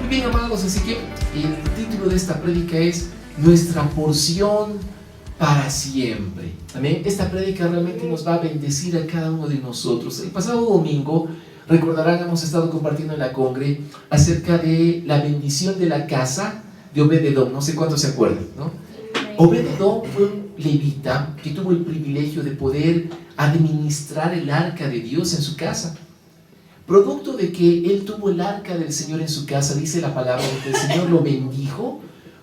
Muy bien, amados, así que el título de esta prédica es Nuestra porción para siempre. Amén. Esta prédica realmente nos va a bendecir a cada uno de nosotros. El pasado domingo, recordarán, hemos estado compartiendo en la congre acerca de la bendición de la casa de Obed-Edom. No sé cuántos se acuerdan, ¿no? Obed-Edom fue un levita que tuvo el privilegio de poder administrar el arca de Dios en su casa. Producto de que él tuvo el arca del Señor en su casa, dice la palabra de que el Señor lo bendijo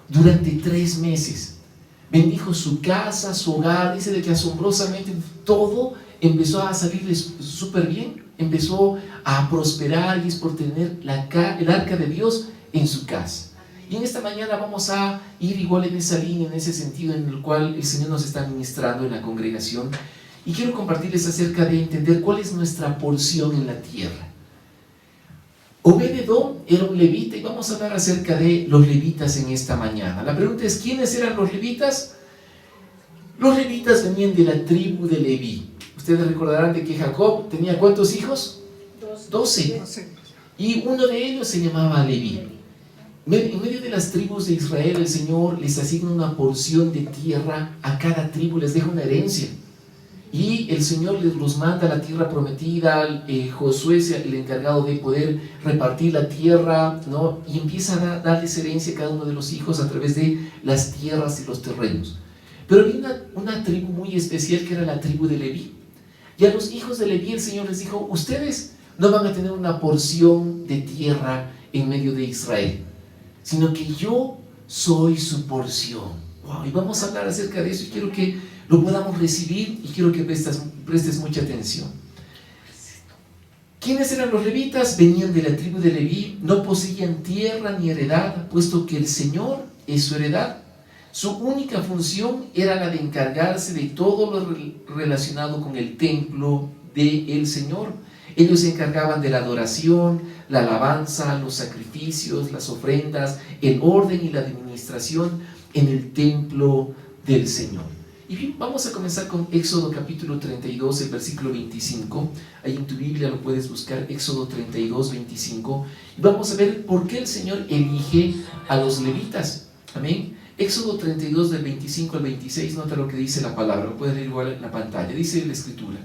durante 3 meses. Bendijo su casa, su hogar, dice de que asombrosamente todo empezó a salir súper bien, empezó a prosperar, y es por tener el arca de Dios en su casa. Y en esta mañana vamos a ir igual en esa línea, en ese sentido en el cual el Señor nos está ministrando en la congregación. Y quiero compartirles acerca de entender cuál es nuestra porción en la tierra. Obed-Edom era un levita y vamos a hablar acerca de los levitas en esta mañana. La pregunta es, ¿quiénes eran los levitas? Los levitas venían de la tribu de Leví. Ustedes recordarán de que Jacob tenía ¿cuántos hijos? 12. Y uno de ellos se llamaba Leví. En medio de las tribus de Israel, el Señor les asigna una porción de tierra a cada tribu, les deja una herencia. Y el Señor les los manda a la tierra prometida. Josué es el encargado de poder repartir la tierra, ¿no? Y empiezan a darles herencia a cada uno de los hijos a través de las tierras y los terrenos. Pero había una tribu muy especial que era la tribu de Leví. Y a los hijos de Leví el Señor les dijo: ustedes no van a tener una porción de tierra en medio de Israel, sino que yo soy su porción. Wow, y vamos a hablar acerca de eso y quiero que lo podamos recibir y quiero que prestes mucha atención. ¿Quiénes eran los levitas? Venían de la tribu de Leví, no poseían tierra ni heredad, puesto que el Señor es su heredad. Su única función era la de encargarse de todo lo relacionado con el templo del Señor. Ellos se encargaban de la adoración, la alabanza, los sacrificios, las ofrendas, el orden y la administración en el templo del Señor. Y bien, vamos a comenzar con Éxodo capítulo 32, el versículo 25. Ahí en tu Biblia lo puedes buscar, Éxodo 32, 25. Y vamos a ver por qué el Señor elige a los levitas. Amén. Éxodo 32, del 25 al 26, nota lo que dice la palabra. Lo puedes leer igual en la pantalla. Dice la Escritura.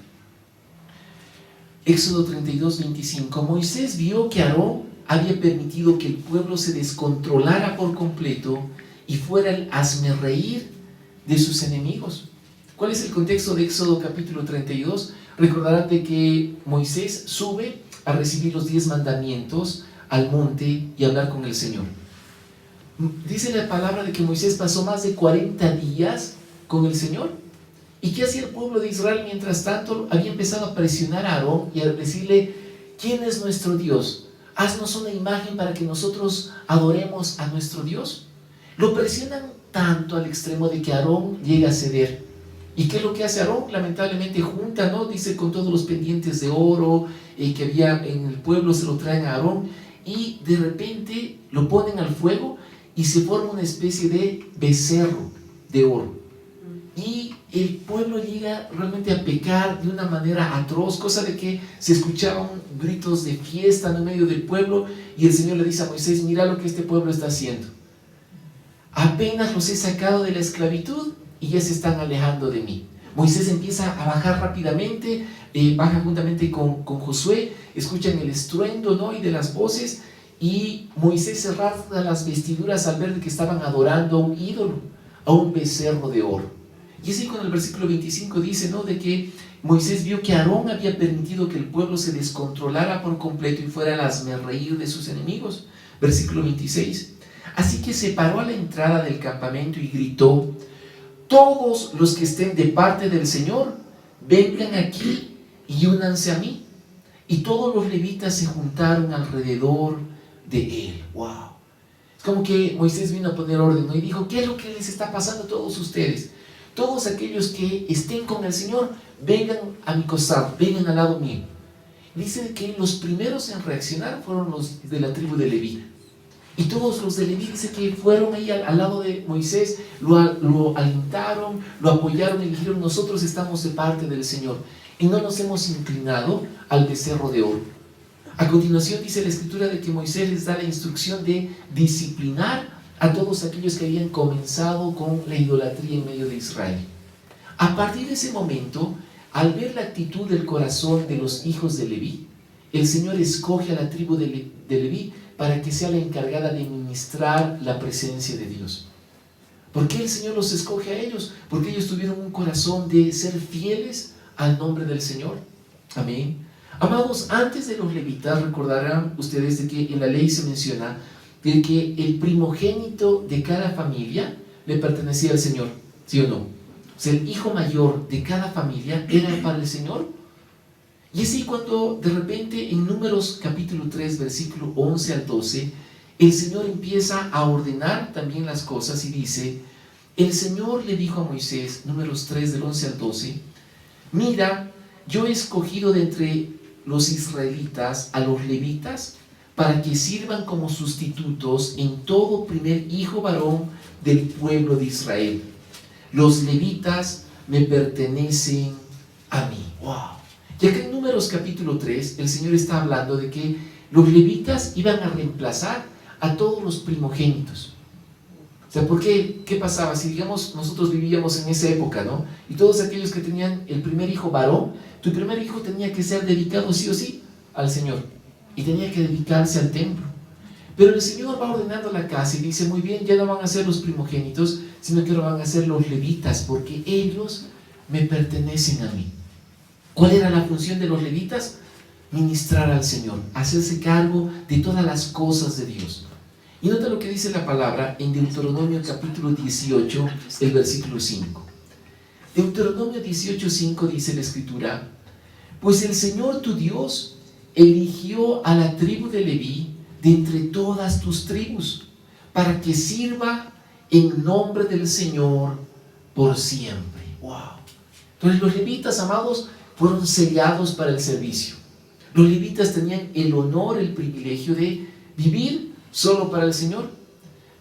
Éxodo 32, 25. Moisés vio que Aarón había permitido que el pueblo se descontrolara por completo y fuera el hazmerreír de sus enemigos. ¿Cuál es el contexto de Éxodo capítulo 32? Recordarán de que Moisés sube a recibir los 10 mandamientos al monte y a hablar con el Señor. Dice la palabra de que Moisés pasó más de 40 días con el Señor. ¿Y qué hacía el pueblo de Israel mientras tanto? Había empezado a presionar a Aarón y a decirle: ¿quién es nuestro Dios? Haznos una imagen para que nosotros adoremos a nuestro Dios. Lo presionan tanto al extremo de que Aarón llega a ceder. ¿Y qué es lo que hace Aarón? Lamentablemente junta, ¿no? Dice, con todos los pendientes de oro que había en el pueblo, se lo traen a Aarón y de repente lo ponen al fuego y se forma una especie de becerro de oro. Y el pueblo llega realmente a pecar de una manera atroz, cosa de que se escuchaban gritos de fiesta en medio del pueblo, y el Señor le dice a Moisés: mira lo que este pueblo está haciendo. Apenas los he sacado de la esclavitud y ya se están alejando de mí. Moisés empieza a bajar rápidamente, baja juntamente con Josué, escuchan el estruendo, ¿no? Y de las voces, y Moisés se rasga las vestiduras al ver que estaban adorando a un ídolo, a un becerro de oro. Y así con el versículo 25 dice, ¿no? De que Moisés vio que Aarón había permitido que el pueblo se descontrolara por completo y fuera el hazmerreír de sus enemigos. Versículo 26. Así que se paró a la entrada del campamento y gritó: todos los que estén de parte del Señor, vengan aquí y únanse a mí. Y todos los levitas se juntaron alrededor de él. ¡Wow! Es como que Moisés vino a poner orden, ¿no? Y dijo: ¿qué es lo que les está pasando a todos ustedes? Todos aquellos que estén con el Señor, vengan a mi costado, vengan al lado mío. Dice que los primeros en reaccionar fueron los de la tribu de Leví. Y todos los de Leví dice que fueron ahí al lado de Moisés, lo alentaron, lo apoyaron y dijeron: nosotros estamos de parte del Señor y no nos hemos inclinado al becerro de oro. A continuación dice la Escritura de que Moisés les da la instrucción de disciplinar a todos aquellos que habían comenzado con la idolatría en medio de Israel. A partir de ese momento, al ver la actitud del corazón de los hijos de Leví, el Señor escoge a la tribu de Leví para que sea la encargada de ministrar la presencia de Dios. ¿Por qué el Señor los escoge a ellos? Porque ellos tuvieron un corazón de ser fieles al nombre del Señor. Amén. Amados, antes de los levitas, recordarán ustedes de que en la ley se menciona de que el primogénito de cada familia le pertenecía al Señor, ¿sí o no? O sea, el hijo mayor de cada familia era para el Señor. Y así cuando de repente en Números capítulo 3, versículo 11 al 12, el Señor empieza a ordenar también las cosas y dice, el Señor le dijo a Moisés, Números 3 del 11 al 12, mira, yo he escogido de entre los israelitas a los levitas para que sirvan como sustitutos en todo primer hijo varón del pueblo de Israel. Los levitas me pertenecen a mí. ¡Wow! Y acá en Números capítulo 3, el Señor está hablando de que los levitas iban a reemplazar a todos los primogénitos. O sea, ¿por qué? ¿Qué pasaba? Si digamos nosotros vivíamos en esa época, ¿no? Y todos aquellos que tenían el primer hijo varón, tu primer hijo tenía que ser dedicado sí o sí al Señor. Y tenía que dedicarse al templo. Pero el Señor va ordenando la casa y dice, muy bien, ya no van a ser los primogénitos, sino que lo van a hacer los levitas, porque ellos me pertenecen a mí. ¿Cuál era la función de los levitas? Ministrar al Señor, hacerse cargo de todas las cosas de Dios. Y nota lo que dice la palabra en Deuteronomio capítulo 18, el versículo 5. Deuteronomio 18, 5 dice la Escritura, pues el Señor tu Dios eligió a la tribu de Leví de entre todas tus tribus, para que sirva en nombre del Señor por siempre. ¡Wow! Entonces los levitas, amados, fueron sellados para el servicio. Los levitas tenían el honor, el privilegio de vivir solo para el Señor.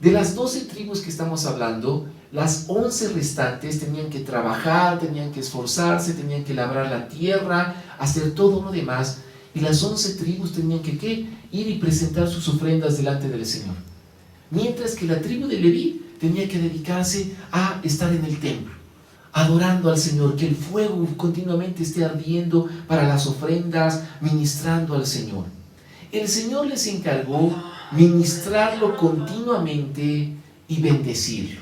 De las 12 tribus que estamos hablando, las 11 restantes tenían que trabajar, tenían que esforzarse, tenían que labrar la tierra, hacer todo lo demás. Y las 11 tribus tenían que ¿qué? Ir y presentar sus ofrendas delante del Señor. Mientras que la tribu de Leví tenía que dedicarse a estar en el templo, adorando al Señor, que el fuego continuamente esté ardiendo para las ofrendas, ministrando al Señor. El Señor les encargó ministrarlo continuamente y bendecirlo.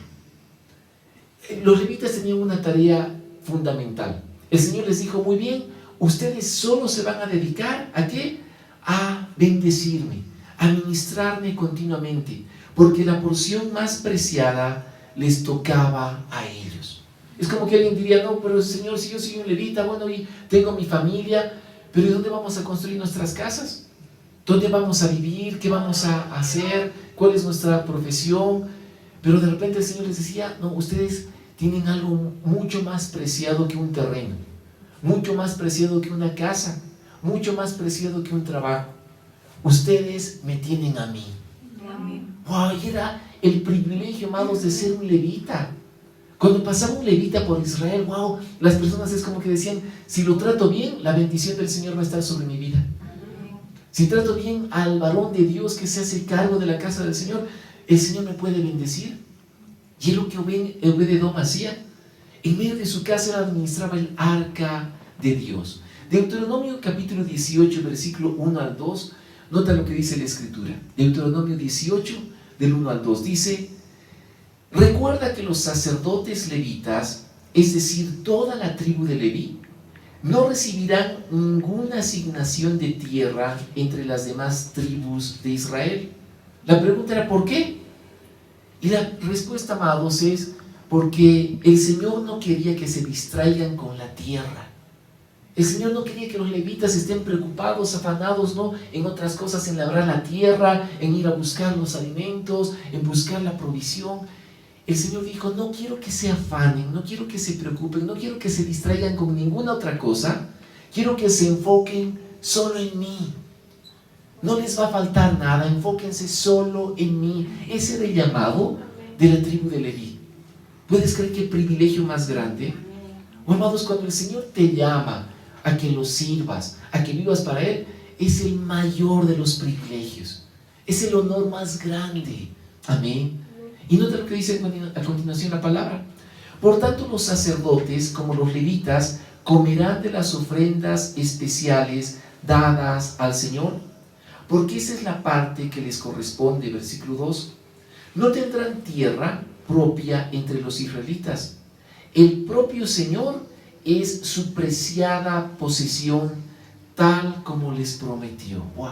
Los levitas tenían una tarea fundamental. El Señor les dijo, muy bien, ustedes solo se van a dedicar ¿a qué? A bendecirme, a ministrarme continuamente, porque la porción más preciada les tocaba a ellos. Es como que alguien diría, no, pero Señor, si yo soy un levita, bueno, y tengo mi familia, pero ¿y dónde vamos a construir nuestras casas? ¿Dónde vamos a vivir? ¿Qué vamos a hacer? ¿Cuál es nuestra profesión? Pero de repente el Señor les decía, no, ustedes tienen algo mucho más preciado que un terreno, mucho más preciado que una casa, mucho más preciado que un trabajo. Ustedes me tienen a mí. Amén. Wow, y era el privilegio, amados, de ser un levita. Cuando pasaba un levita por Israel, wow, las personas es como que decían, si lo trato bien, la bendición del Señor va a estar sobre mi vida. Si trato bien al varón de Dios que se hace cargo de la casa del Señor, el Señor me puede bendecir. Y es lo que Obed-Edom hacía. En medio de su casa administraba el arca de Dios. Deuteronomio capítulo 18, versículo 1 al 2, nota lo que dice la Escritura. Deuteronomio 18, del 1 al 2, dice, recuerda que los sacerdotes levitas, es decir, toda la tribu de Leví, no recibirán ninguna asignación de tierra entre las demás tribus de Israel. La pregunta era, ¿por qué? Y la respuesta, amados, es porque el Señor no quería que se distraigan con la tierra. El Señor no quería que los levitas estén preocupados, afanados, ¿no?, en otras cosas, en labrar la tierra, en ir a buscar los alimentos, en buscar la provisión. El Señor dijo, no quiero que se afanen, no quiero que se preocupen, no quiero que se distraigan con ninguna otra cosa, quiero que se enfoquen solo en mí. No les va a faltar nada, enfóquense solo en mí. Ese era el llamado de la tribu de Leví. ¿Puedes creer qué privilegio más grande? Oh, amados, cuando el Señor te llama a que lo sirvas, a que vivas para Él, es el mayor de los privilegios, es el honor más grande. Amén. Y nota lo que dice a continuación la palabra. Por tanto, los sacerdotes, como los levitas, comerán de las ofrendas especiales dadas al Señor, porque esa es la parte que les corresponde. Versículo 2. No tendrán tierra propia entre los israelitas. El propio Señor es su preciada posesión, tal como les prometió. ¡Wow!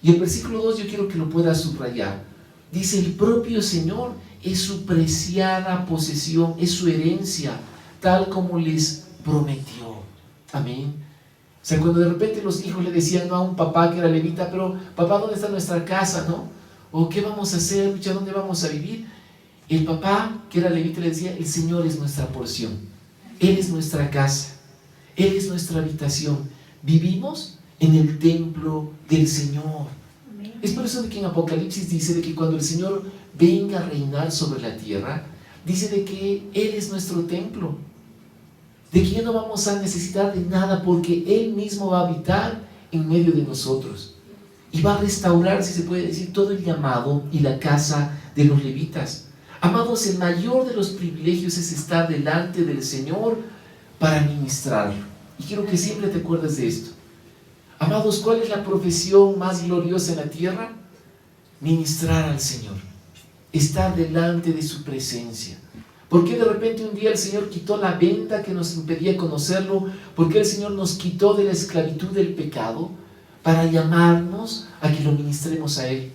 Y el versículo 2 yo quiero que lo puedas subrayar. Dice, el propio Señor es su preciada posesión, es su herencia, tal como les prometió. Amén. O sea, cuando de repente los hijos le decían, ¿no?, a un papá que era levita, pero papá, ¿dónde está nuestra casa?, ¿no? ¿O qué vamos a hacer? ¿Dónde vamos a vivir? El papá que era levita le decía, el Señor es nuestra porción, Él es nuestra casa, Él es nuestra habitación. Vivimos en el templo del Señor. Es por eso de que en Apocalipsis dice de que cuando el Señor venga a reinar sobre la tierra, dice de que Él es nuestro templo, de que ya no vamos a necesitar de nada porque Él mismo va a habitar en medio de nosotros y va a restaurar, si se puede decir, todo el llamado y la casa de los levitas. Amados, el mayor de los privilegios es estar delante del Señor para ministrarlo. Y quiero que siempre te acuerdes de esto. Amados, ¿cuál es la profesión más gloriosa en la tierra? Ministrar al Señor, estar delante de su presencia. ¿Por qué de repente un día el Señor quitó la venda que nos impedía conocerlo? ¿Por qué el Señor nos quitó de la esclavitud del pecado para llamarnos a que lo ministremos a Él?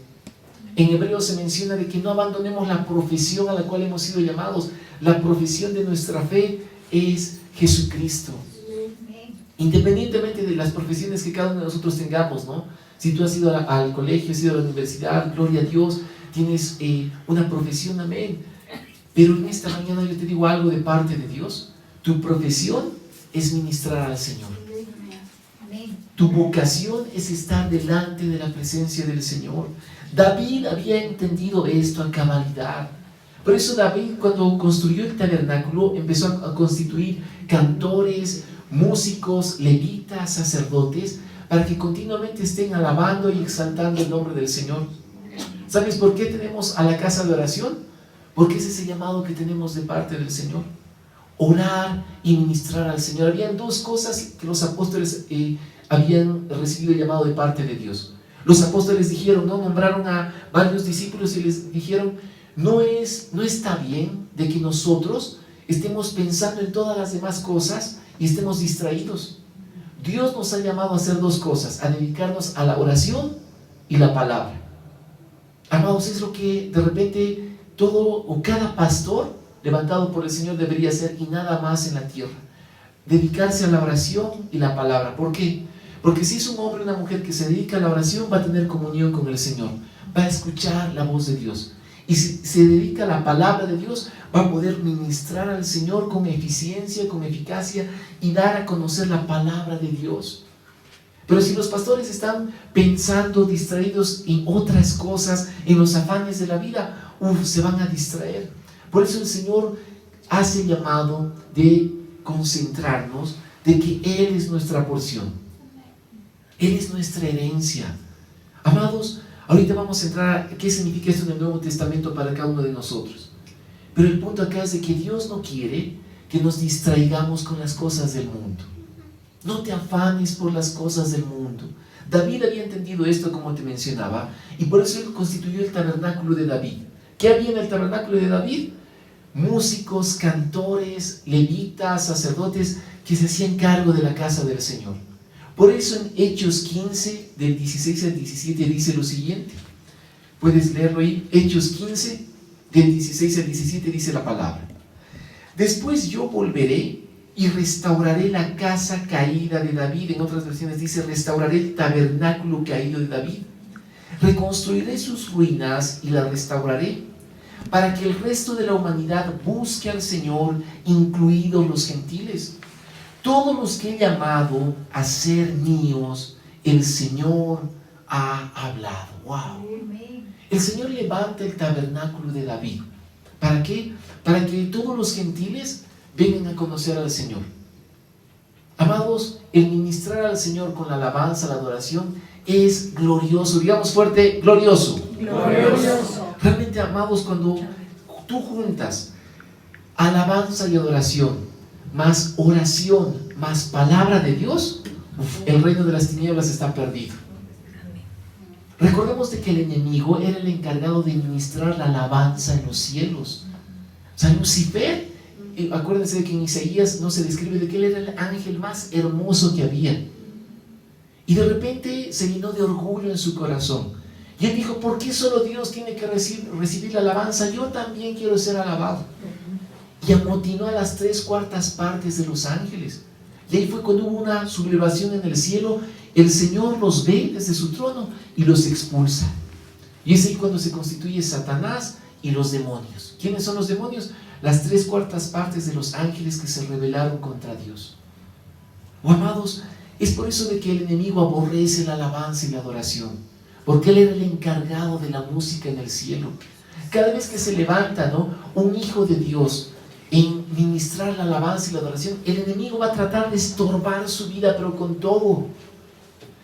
En Hebreos se menciona de que no abandonemos la profesión a la cual hemos sido llamados. La profesión de nuestra fe es Jesucristo. Independientemente de las profesiones que cada uno de nosotros tengamos, ¿no? Si tú has ido al colegio, has ido a la universidad, gloria a Dios, tienes una profesión, amén. Pero en esta mañana yo te digo algo de parte de Dios. Tu profesión es ministrar al Señor. Tu vocación es estar delante de la presencia del Señor. David había entendido esto a cabalidad. Por eso David, cuando construyó el tabernáculo, empezó a constituir cantores, músicos, levitas, sacerdotes, para que continuamente estén alabando y exaltando el nombre del Señor. ¿Sabes por qué tenemos a la casa de oración? Porque es ese llamado que tenemos de parte del Señor. Orar y ministrar al Señor. Habían dos cosas que los apóstoles habían recibido el llamado de parte de Dios. Los apóstoles dijeron, ¿no?, nombraron a varios discípulos y les dijeron, no está bien de que nosotros estemos pensando en todas las demás cosas y estemos distraídos. Dios nos ha llamado a hacer dos cosas, a dedicarnos a la oración y la palabra. Amados, es lo que de repente todo o cada pastor levantado por el Señor debería hacer, y nada más en la tierra. Dedicarse a la oración y la palabra. ¿Por qué? Porque si es un hombre o una mujer que se dedica a la oración, va a tener comunión con el Señor, va a escuchar la voz de Dios. Y si se dedica a la palabra de Dios, va a poder ministrar al Señor con eficiencia, con eficacia, y dar a conocer la palabra de Dios. Pero si los pastores están pensando, distraídos en otras cosas, en los afanes de la vida, se van a distraer. Por eso el Señor hace el llamado de concentrarnos, de que Él es nuestra porción, Él es nuestra herencia. Amados, ahorita vamos a entrar a qué significa esto en el Nuevo Testamento para cada uno de nosotros. Pero el punto acá es de que Dios no quiere que nos distraigamos con las cosas del mundo. No te afanes por las cosas del mundo. David había entendido esto, como te mencionaba, y por eso él constituyó el tabernáculo de David. ¿Qué había en el tabernáculo de David? Músicos, cantores, levitas, sacerdotes que se hacían cargo de la casa del Señor. Por eso en Hechos 15, del 16 al 17, dice lo siguiente. Puedes leerlo ahí. Hechos 15, del 16 al 17, dice la palabra. Después yo volveré y restauraré la casa caída de David. En otras versiones dice, restauraré el tabernáculo caído de David. Reconstruiré sus ruinas y las restauraré, para que el resto de la humanidad busque al Señor, incluidos los gentiles. Todos los que he llamado a ser míos, el Señor ha hablado. ¡Wow! El Señor levanta el tabernáculo de David. ¿Para qué? Para que todos los gentiles vengan a conocer al Señor. Amados, el ministrar al Señor con la alabanza, la adoración, es glorioso. Digamos fuerte, glorioso. Glorioso. Realmente, amados, cuando tú juntas alabanza y adoración, más oración, más palabra de Dios, el reino de las tinieblas está perdido. Recordemos de que el enemigo era el encargado de ministrar la alabanza en los cielos. O sea, Lucifer, acuérdense de que en Isaías no se describe de que él era el ángel más hermoso que había. Y de repente se llenó de orgullo en su corazón. Y él dijo, ¿por qué solo Dios tiene que recibir la alabanza? Yo también quiero ser alabado. Y amotinó a las 3/4 partes de los ángeles. Y ahí fue cuando hubo una sublevación en el cielo. El Señor los ve desde su trono y los expulsa. Y es ahí cuando se constituye Satanás y los demonios. ¿Quiénes son los demonios? Las 3/4 partes de los ángeles que se rebelaron contra Dios. Oh, amados, es por eso de que el enemigo aborrece la alabanza y la adoración, porque él era el encargado de la música en el cielo. Cada vez que se levanta, ¿no?, un hijo de Dios en ministrar la alabanza y la adoración, el enemigo va a tratar de estorbar su vida, pero con todo.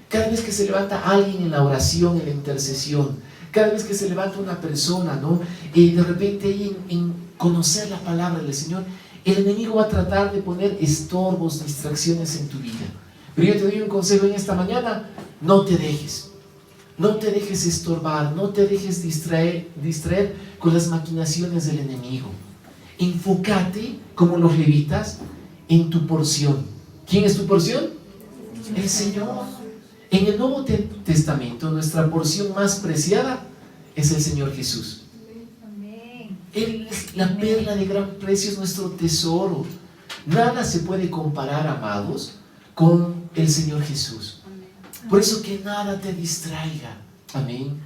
Cada vez que se levanta alguien en la oración, en la intercesión, cada vez que se levanta una persona, ¿no?, de repente en conocer la palabra del Señor, el enemigo va a tratar de poner estorbos, distracciones en tu vida. Pero yo te doy un consejo en esta mañana: no te dejes estorbar, no te dejes distraer con las maquinaciones del enemigo. Enfócate, como los levitas, en tu porción. ¿Quién es tu porción? El Señor. En el Nuevo Testamento, nuestra porción más preciada es el Señor Jesús. Él es la perla de gran precio, es nuestro tesoro. Nada se puede comparar, amados, con el Señor Jesús. Por eso que nada te distraiga. Amén.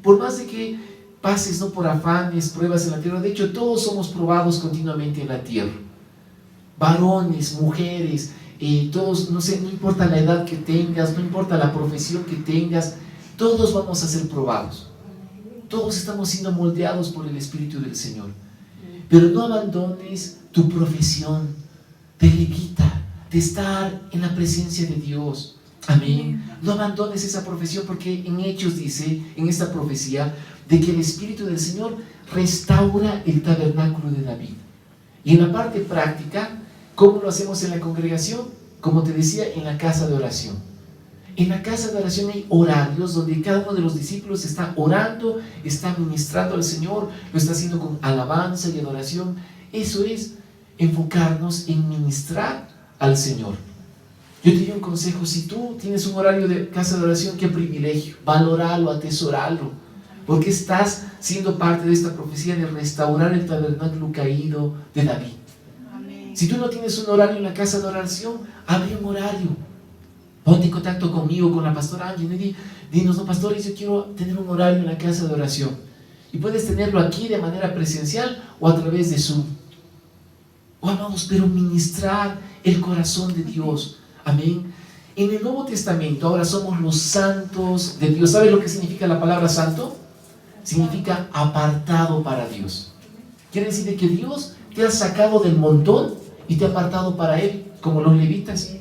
Por más de que pases, ¿no?, por afanes, pruebas en la tierra. De hecho, todos somos probados continuamente en la tierra. Varones, mujeres, todos, no sé, no importa la edad que tengas, no importa la profesión que tengas, todos vamos a ser probados. Todos estamos siendo moldeados por el Espíritu del Señor. Pero no abandones tu profesión de levita, de estar en la presencia de Dios. Amén. No abandones esa profesión, porque en Hechos dice, en esta profecía, de que el Espíritu del Señor restaura el tabernáculo de David. Y en la parte práctica, ¿cómo lo hacemos en la congregación? Como te decía, en la casa de oración. En la casa de oración hay horarios donde cada uno de los discípulos está orando, está ministrando al Señor, lo está haciendo con alabanza y adoración. Eso es enfocarnos en ministrar al Señor. Yo te doy un consejo: si tú tienes un horario de casa de oración, qué privilegio, valóralo, atesoralo, porque estás siendo parte de esta profecía de restaurar el tabernáculo caído de David. Amén. Si tú no tienes un horario en la casa de oración, abre un horario. Ponte en contacto conmigo, con la pastora Angie, dinos, no, pastores, yo quiero tener un horario en la casa de oración. Y puedes tenerlo aquí de manera presencial o a través de Zoom. Oh, amados, pero ministrar el corazón de Dios. Amén. En el Nuevo Testamento ahora somos los santos de Dios. ¿Sabes lo que significa la palabra santo? Significa apartado para Dios. Quiere decir de que Dios te ha sacado del montón y te ha apartado para Él, como los levitas.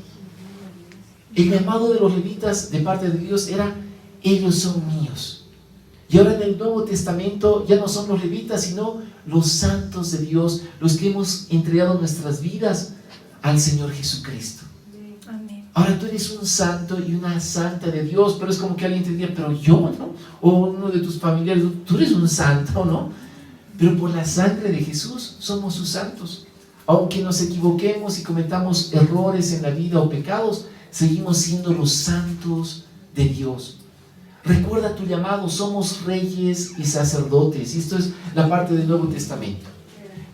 El llamado de los levitas de parte de Dios era: ellos son míos. Y ahora en el Nuevo Testamento ya no son los levitas, sino los santos de Dios, los que hemos entregado nuestras vidas al Señor Jesucristo. Amén. Ahora tú eres un santo y una santa de Dios, pero es como que alguien te diría: pero yo, ¿no? O uno de tus familiares: tú eres un santo, ¿no? Pero por la sangre de Jesús somos sus santos. Aunque nos equivoquemos y cometamos errores en la vida o pecados, seguimos siendo los santos de Dios. Recuerda tu llamado: somos reyes y sacerdotes. Y esto es la parte del Nuevo Testamento.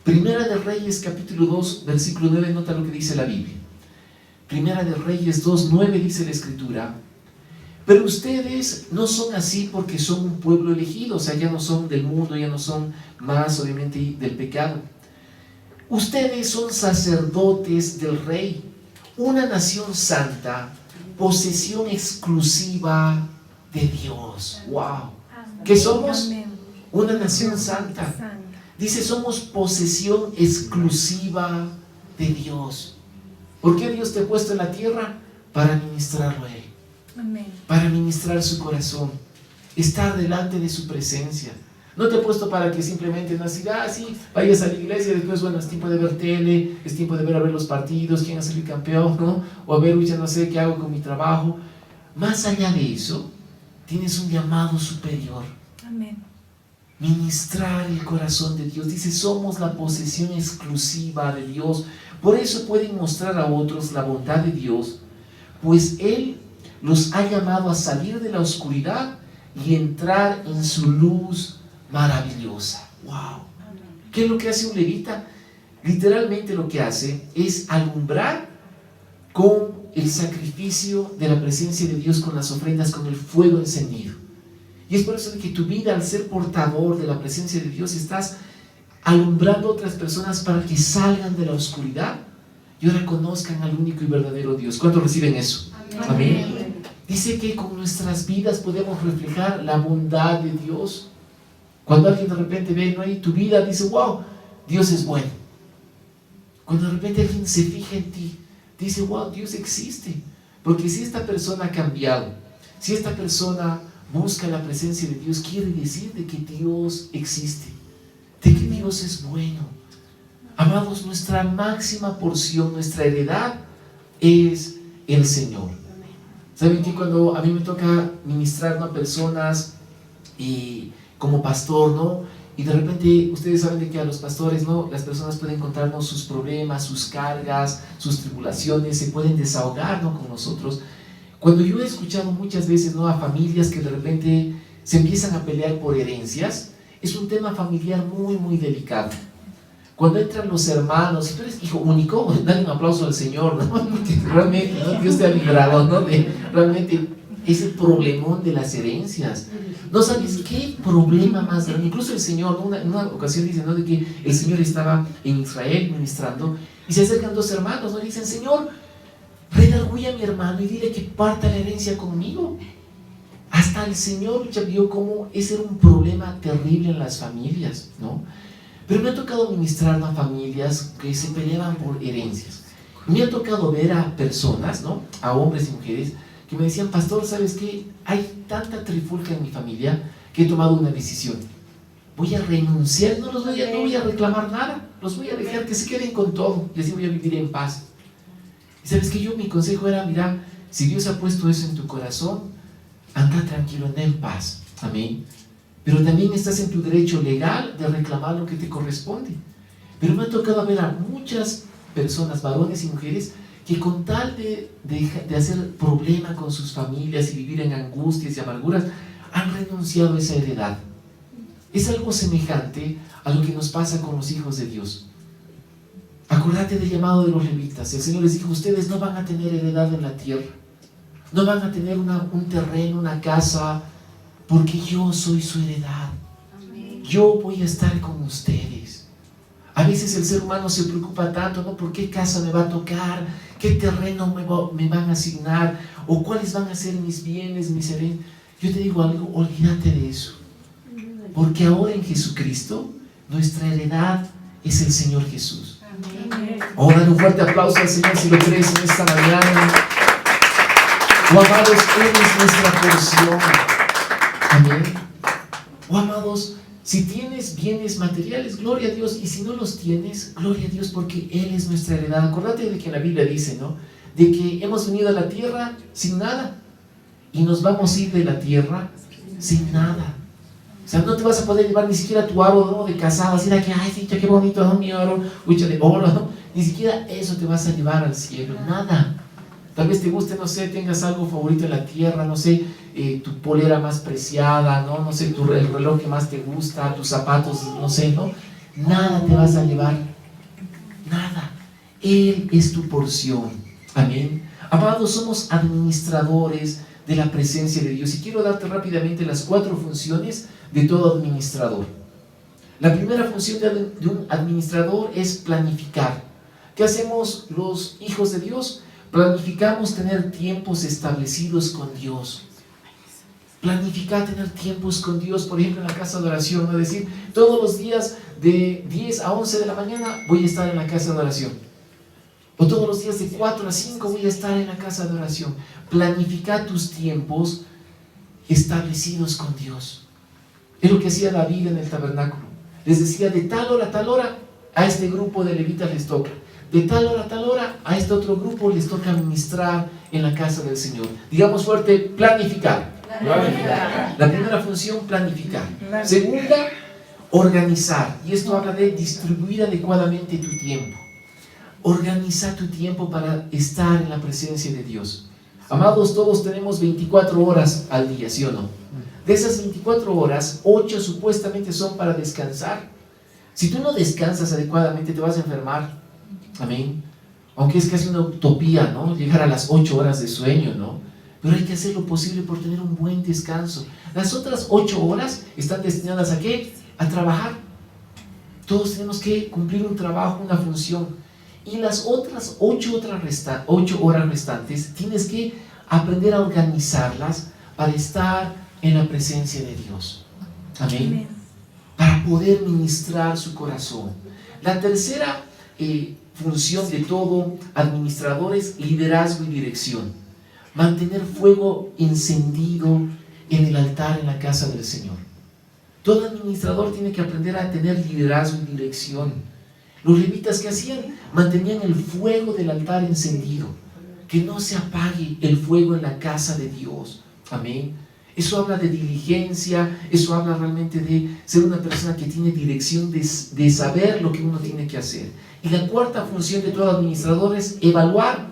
Primera de Reyes, capítulo 2, versículo 9, nota lo que dice la Biblia. Primera de Reyes 2, 9 dice la Escritura: pero ustedes no son así porque son un pueblo elegido. O sea, ya no son del mundo, ya no son más, obviamente, del pecado. Ustedes son sacerdotes del Rey, una nación santa, posesión exclusiva de Dios. ¡Wow! ¿Qué somos? Una nación santa. Dice, somos posesión exclusiva de Dios. ¿Por qué Dios te ha puesto en la tierra? Para ministrarlo a Él. Amén. Para ministrar su corazón, estar delante de su presencia. No te he puesto para que simplemente no así, sí, vayas a la iglesia y después, bueno, es tiempo de ver tele, es tiempo de ver a ver los partidos, quién va a ser el campeón, ¿no? O a ver, ya no sé qué hago con mi trabajo. Más allá de eso, tienes un llamado superior. Amén. Ministrar el corazón de Dios. Dice, somos la posesión exclusiva de Dios. Por eso pueden mostrar a otros la bondad de Dios, pues Él los ha llamado a salir de la oscuridad y entrar en su luz maravillosa. ¡Wow! ¿Qué es lo que hace un levita? Literalmente lo que hace es alumbrar con el sacrificio de la presencia de Dios, con las ofrendas, con el fuego encendido. Y es por eso que tu vida, al ser portador de la presencia de Dios, estás alumbrando a otras personas para que salgan de la oscuridad y ahora conozcan al único y verdadero Dios. ¿Cuántos reciben eso? Amén. Amén. Dice que con nuestras vidas podemos reflejar la bondad de Dios. Cuando alguien de repente ve, ¿no?, ahí tu vida, dice, wow, Dios es bueno. Cuando de repente alguien se fija en ti, dice, wow, Dios existe. Porque si esta persona ha cambiado, si esta persona busca la presencia de Dios, quiere decir de que Dios existe, de que Dios es bueno. Amados, nuestra máxima porción, nuestra heredad es el Señor. ¿Saben que cuando a mí me toca ministrar, ¿no?, a personas como pastor, ¿no?, y de repente ustedes saben de que a los pastores, ¿no?, las personas pueden contarnos sus problemas, sus cargas, sus tribulaciones, se pueden desahogar, ¿no?, con nosotros. Cuando yo he escuchado muchas veces, ¿no?, a familias que de repente se empiezan a pelear por herencias, es un tema familiar muy, muy delicado. Cuando entran los hermanos, si tú eres hijo único, dale un aplauso al Señor, ¿no?, porque realmente, ¿no?, Dios te ha librado, ¿no?, de realmente ese problemón de las herencias. No sabes qué problema más grande. Incluso el Señor, en una ocasión dice, ¿no?, de que el Señor estaba en Israel ministrando y se acercan dos hermanos, ¿no?, y dicen, Señor, redarguye a mi hermano y dile que parta la herencia conmigo. Hasta el Señor ya vio cómo ese era un problema terrible en las familias, ¿no? Pero me ha tocado ministrar a familias que se peleaban por herencias. Me ha tocado ver a personas, ¿no?, a hombres y mujeres, que me decían, pastor, ¿sabes qué? Hay tanta trifulca en mi familia que he tomado una decisión. Voy a renunciar, no voy a reclamar nada, los voy a dejar que se queden con todo y así voy a vivir en paz. Y sabes que mi consejo era, mira, si Dios ha puesto eso en tu corazón, anda tranquilo, anda en paz. Amén. Pero también estás en tu derecho legal de reclamar lo que te corresponde. Pero me ha tocado ver a muchas personas, varones y mujeres, que con tal de hacer problema con sus familias y vivir en angustias y amarguras, han renunciado a esa heredad. Es algo semejante a lo que nos pasa con los hijos de Dios. Acordate del llamado de los levitas. El Señor les dijo, ustedes no van a tener heredad en la tierra, no van a tener un terreno, una casa, porque yo soy su heredad. Yo voy a estar con ustedes. A veces el ser humano se preocupa tanto, ¿no?, ¿por qué casa me va a tocar? ¿Qué terreno me van a asignar? ¿O cuáles van a ser mis bienes, mis herencias? Yo te digo algo, olvídate de eso. Porque ahora en Jesucristo, nuestra heredad es el Señor Jesús. Oh, dale un fuerte aplauso al Señor si lo crees en esta mañana. Oh, amados, Él es nuestra porción. Amén. Oh, amados, si tienes bienes materiales, gloria a Dios, y si no los tienes, gloria a Dios, porque Él es nuestra heredad. Acordate de que la Biblia dice, ¿no?, de que hemos venido a la tierra sin nada y nos vamos a ir de la tierra sin nada. O sea, no te vas a poder llevar ni siquiera tu aro, ¿no?, de casado, así de que, ay, sí, qué bonito, ¿no?, mi aro, hucha de oro, ¿no? Ni siquiera eso te vas a llevar al cielo, nada. Tal vez te guste, no sé, tengas algo favorito en la tierra, no sé, tu polera más preciada, no sé, el reloj que más te gusta, tus zapatos, no sé, ¿no? Nada te vas a llevar, nada. Él es tu porción. Amén. Amados, somos administradores de la presencia de Dios. Y quiero darte rápidamente las 4 funciones de todo administrador. La primera función de un administrador es planificar. ¿Qué hacemos los hijos de Dios? Planificamos tener tiempos establecidos con Dios. Planificar tener tiempos con Dios, por ejemplo en la casa de oración, ¿no? Es decir, todos los días de 10 a 11 de la mañana voy a estar en la casa de oración. O todos los días de 4 a 5 voy a estar en la casa de oración. Planifica tus tiempos establecidos con Dios. Es lo que hacía David en el tabernáculo. Les decía, de tal hora a tal hora, a este grupo de levitas les toca. De tal hora a tal hora, a este otro grupo les toca ministrar en la casa del Señor. Digamos fuerte, planificar. Planificar. La primera función, planificar. Segunda, organizar. Y esto habla de distribuir adecuadamente tu tiempo. Organiza tu tiempo para estar en la presencia de Dios. Amados, todos tenemos 24 horas al día, ¿sí o no? De esas 24 horas, 8 supuestamente son para descansar. Si tú no descansas adecuadamente, te vas a enfermar. Amén. Aunque es casi una utopía, ¿no? Llegar a las 8 horas de sueño, ¿no? Pero hay que hacer lo posible por tener un buen descanso. Las otras 8 horas están destinadas ¿a qué? A trabajar. Todos tenemos que cumplir un trabajo, una función. Y las otras 8 horas restantes tienes que aprender a organizarlas para estar en la presencia de Dios. Amén. Para poder ministrar su corazón. La tercera función de todo administrador es liderazgo y dirección. Mantener fuego encendido en el altar en la casa del Señor. Todo administrador tiene que aprender a tener liderazgo y dirección. Los levitas, ¿qué hacían? Mantenían el fuego del altar encendido. Que no se apague el fuego en la casa de Dios. Amén. Eso habla de diligencia, eso habla realmente de ser una persona que tiene dirección, de saber lo que uno tiene que hacer. Y la cuarta función de todo administrador es evaluar,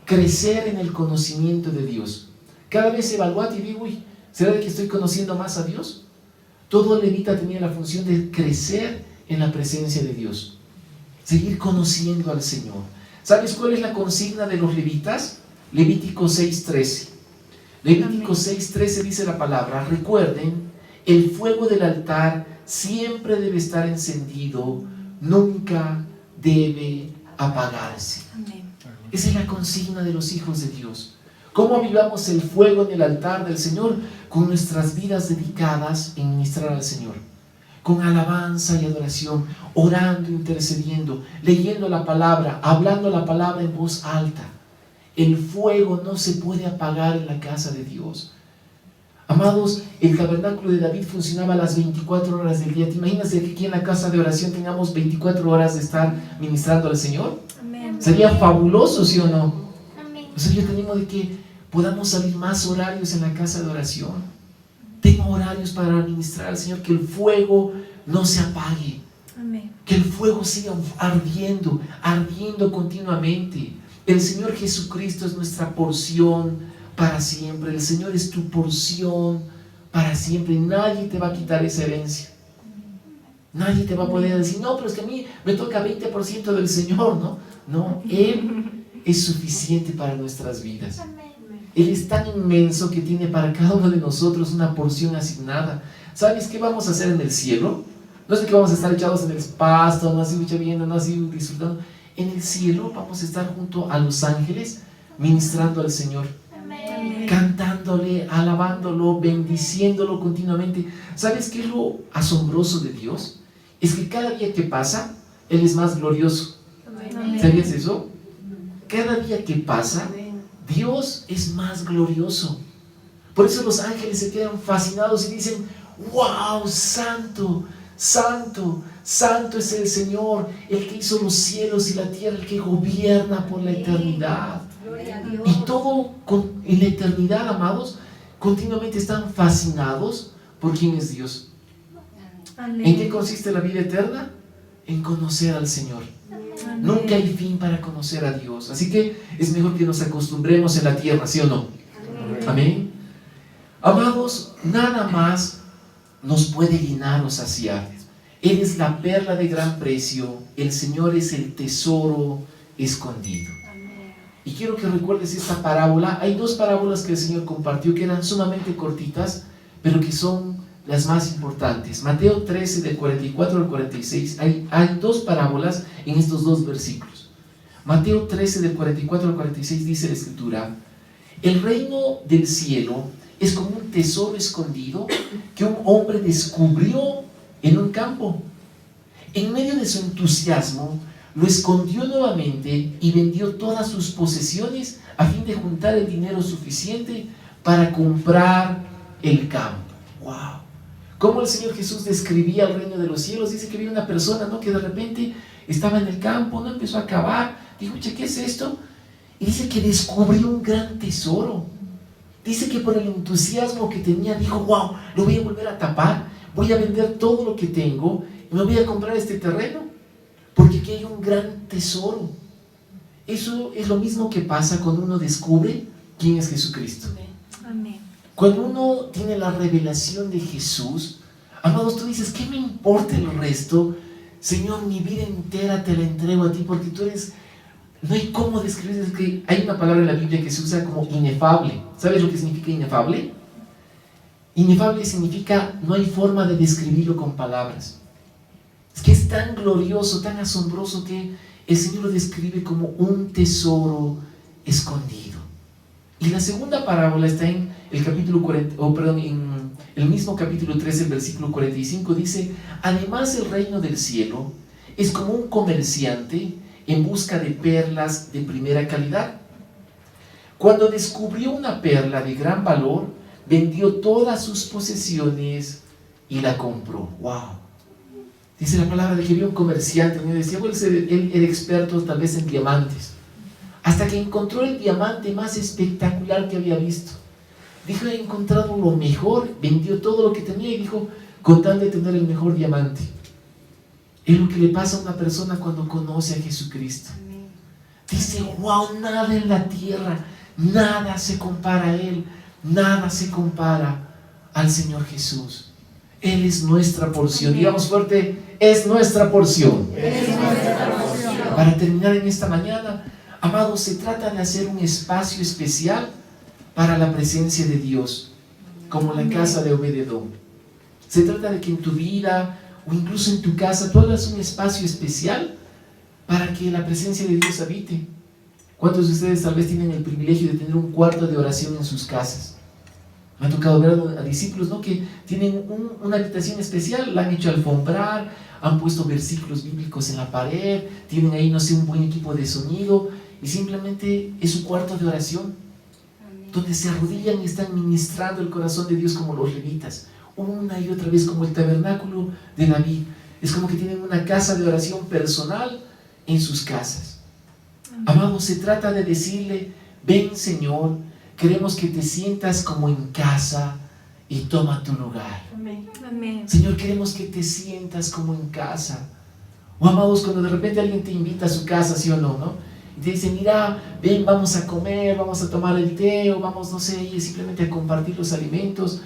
crecer en el conocimiento de Dios. Cada vez evaluate y digo, uy, ¿será de que estoy conociendo más a Dios? Todo levita tenía la función de crecer en la presencia de Dios. Seguir conociendo al Señor. ¿Sabes cuál es la consigna de los levitas? Levítico 6:13. Levítico 6:13 dice la palabra, recuerden, el fuego del altar siempre debe estar encendido, nunca debe apagarse. Amén. Esa es la consigna de los hijos de Dios. ¿Cómo avivamos el fuego en el altar del Señor? Con nuestras vidas dedicadas en ministrar al Señor. Con alabanza y adoración, orando, intercediendo, leyendo la palabra, hablando la palabra en voz alta. El fuego no se puede apagar en la casa de Dios. Amados, el tabernáculo de David funcionaba a las 24 horas del día. ¿Te imaginas que aquí en la casa de oración tengamos 24 horas de estar ministrando al Señor? Amén. Sería fabuloso, ¿sí o no? Amén. O sea, yo tenemos de que podamos abrir más horarios en la casa de oración. Tengo horarios para ministrar al Señor, que el fuego no se apague. Amén. Que el fuego siga ardiendo, ardiendo continuamente. El Señor Jesucristo es nuestra porción para siempre. El Señor es tu porción para siempre. Nadie te va a quitar esa herencia. Nadie te va a poder decir, no, pero es que a mí me toca 20% del Señor, ¿no? No, Él es suficiente para nuestras vidas. Él es tan inmenso que tiene para cada uno de nosotros una porción asignada. ¿Sabes qué vamos a hacer en el cielo? No es que vamos a estar echados en el pasto, no así viendo, no así disfrutando. En el cielo vamos a estar junto a los ángeles ministrando al Señor. Amén. Cantándole, alabándolo, bendiciéndolo continuamente. ¿Sabes qué es lo asombroso de Dios? Es que cada día que pasa, Él es más glorioso. Amén. ¿Sabías eso? Cada día que pasa, Dios es más glorioso. Por eso los ángeles se quedan fascinados y dicen, wow, santo, santo, santo es el Señor, el que hizo los cielos y la tierra, el que gobierna por la eternidad. Y todo en la eternidad, amados, continuamente están fascinados por quién es Dios. Amén. ¿En qué consiste la vida eterna? En conocer al Señor. Amén. Nunca hay fin para conocer a Dios. Así que es mejor que nos acostumbremos en la tierra, ¿sí o no? Amén. Amén. Amados, nada más nos puede llenar o saciar. Él es la perla de gran precio. El Señor es el tesoro escondido. Amén. Y quiero que recuerdes esta parábola. Hay dos parábolas que el Señor compartió que eran sumamente cortitas, pero que son las más importantes. Mateo 13, del 44 al 46. Hay dos parábolas en estos dos versículos. Mateo 13, del 44 al 46 dice la Escritura: el reino del cielo es como un tesoro escondido que un hombre descubrió en un campo. En medio de su entusiasmo, lo escondió nuevamente y vendió todas sus posesiones a fin de juntar el dinero suficiente para comprar el campo. ¡Wow! Cómo el Señor Jesús describía el reino de los cielos. Dice que había una persona, ¿no?, que de repente estaba en el campo, ¿no?, empezó a cavar. Dijo, che, ¿qué es esto? Y dice que descubrió un gran tesoro. Dice que por el entusiasmo que tenía, dijo, wow, lo voy a volver a tapar, voy a vender todo lo que tengo y me voy a comprar este terreno, porque aquí hay un gran tesoro. Eso es lo mismo que pasa cuando uno descubre quién es Jesucristo. Amén. Cuando uno tiene la revelación de Jesús, amados, tú dices, ¿qué me importa el resto? Señor, mi vida entera te la entrego a ti, porque tú eres... No hay cómo describir, es que hay una palabra en la Biblia que se usa como inefable. ¿Sabes lo que significa inefable? Inefable significa no hay forma de describirlo con palabras. Es que es tan glorioso, tan asombroso, que el Señor lo describe como un tesoro escondido. Y la segunda parábola está en el capítulo 40, en el mismo capítulo 13, el versículo 45, dice: además el reino del cielo es como un comerciante en busca de perlas de primera calidad. Cuando descubrió una perla de gran valor, vendió todas sus posesiones y la compró. ¡Wow! Dice la palabra de que había un comerciante, me decía, bueno, él era experto tal vez en diamantes, hasta que encontró el diamante más espectacular que había visto. Dijo, he encontrado lo mejor, vendió todo lo que tenía y dijo, con tal de tener el mejor diamante. Es lo que le pasa a una persona cuando conoce a Jesucristo. Dice, wow, nada en la tierra, nada se compara a Él, nada se compara al Señor Jesús. Él es nuestra porción. Digamos fuerte, es nuestra porción. Es nuestra porción. Para terminar en esta mañana, amados, se trata de hacer un espacio especial para la presencia de Dios, como la casa de Obed-edom. Se trata de que en tu vida o incluso en tu casa tú hagas un espacio especial para que la presencia de Dios habite. ¿Cuántos de ustedes tal vez tienen el privilegio de tener un cuarto de oración en sus casas? Me ha tocado ver a discípulos, ¿no?, que tienen una habitación especial, la han hecho alfombrar, han puesto versículos bíblicos en la pared, tienen ahí, no sé, un buen equipo de sonido, y simplemente es su cuarto de oración, donde se arrodillan y están ministrando el corazón de Dios como los levitas, una y otra vez, como el tabernáculo de David. Es como que tienen una casa de oración personal en sus casas. Amados, se trata de decirle, ven Señor, queremos que te sientas como en casa y toma tu lugar. Amén. Amén. Señor, queremos que te sientas como en casa. O amados, cuando de repente alguien te invita a su casa, ¿sí o no, no? Y te dice, mira, ven, vamos a comer, vamos a tomar el té, o vamos, no sé, y simplemente a compartir los alimentos,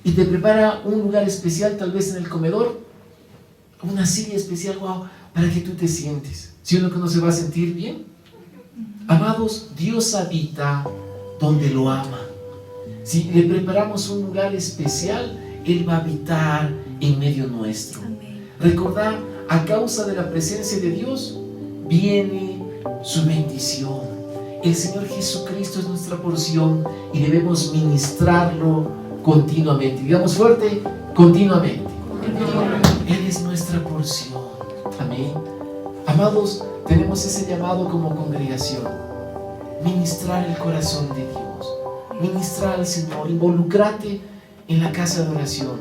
y te prepara un lugar especial, tal vez en el comedor, una silla especial, wow, para que tú te sientes. ¿Sí o no, que uno se va a sentir bien? Amados, Dios habita donde lo ama. Si le preparamos un lugar especial, Él va a habitar en medio nuestro. Amén. Recordad, a causa de la presencia de Dios viene su bendición. El Señor Jesucristo es nuestra porción y debemos ministrarlo continuamente. Digamos fuerte, continuamente. Él es nuestra porción. Amén. Amados, tenemos ese llamado como congregación: ministrar el corazón de Dios, ministrar al Señor. Involucrate en la casa de oración,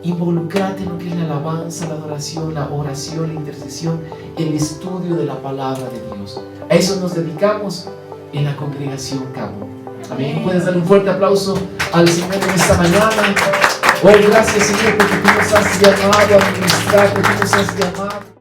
involucrate en lo que es la alabanza, la adoración, la oración, la intercesión, el estudio de la palabra de Dios. A eso nos dedicamos en la congregación Cabo. Amén. Puedes dar un fuerte aplauso al Señor en esta mañana. Oh, gracias, Señor, porque tú nos has llamado a ministrar, porque tú nos has llamado